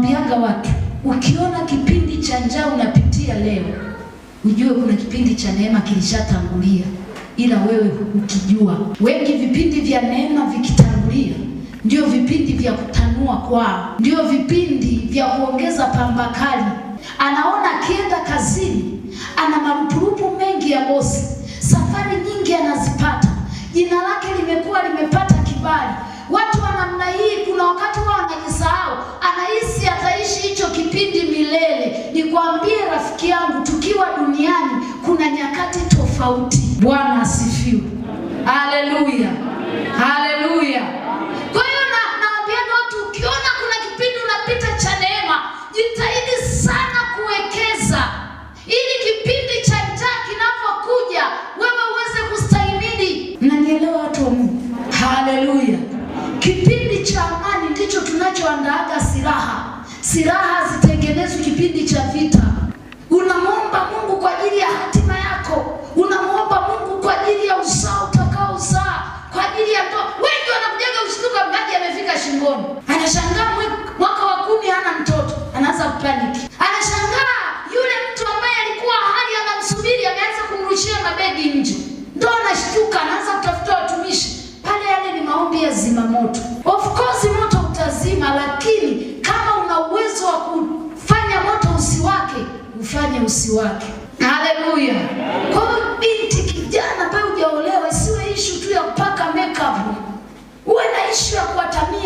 Nawaambiaga watu, ukiona kipindi cha njaa unapitia leo, ujue kuna kipindi cha neema kilishatangulia, ila wewe ukijua. Wengi vipindi vya neema vikitangulia ndio vipindi vya kutanua kwao, ndio vipindi vya kuongeza pamba kali. Anaona akienda kazini ana marupurupu mengi ya bosi, safari nyingi anazipata, jina lake limepata kibali. Watu wa namna hii kuna wakati wao wanajisahau, anahisi ataishi hicho kipindi milele. Nikwambie rafiki yangu, tukiwa duniani kuna nyakati tofauti. Bwana asifiwe. Haleluya. Haleluya. Kwa hiyo naambia watu, ukiona kuna kipindi unapita cha neema, jitahidi sana kuwekeza ili kipindi cha njaa kinapokuja wewe uweze kustahimili. Mnanielewa watu wa Mungu? Haleluya. Kipindi cha amani ndicho tunachoandaaga silaha. Silaha zitengenezwe kipindi cha vita. Unamwomba Mungu kwa ajili ya hatima yako. Unamwomba Mungu kwa ajili ya uzao utakaozaa, kwa ajili ya ndoa. Wengi wanakujaga ushtuka maji yamefika shingoni. Anashangaa mwaka wa 10 hana mtoto, anaanza kupaniki. Anashangaa yule mtu ambaye alikuwa hali anamsubiri ameanza kumrushia mabegi nje. Ndio anashtuka, anaanza kutafuta watumishi. Pale yale ni maombi ya zimamoto. Of course moto utazima, lakini kama una uwezo wa kufanya moto usiwake, ufanye usiwake. Haleluya. Kwa hiyo binti, kijana, pale hujaolewa, isiwe issue tu ya kupaka makeup. Uwe na issue ya kuatamia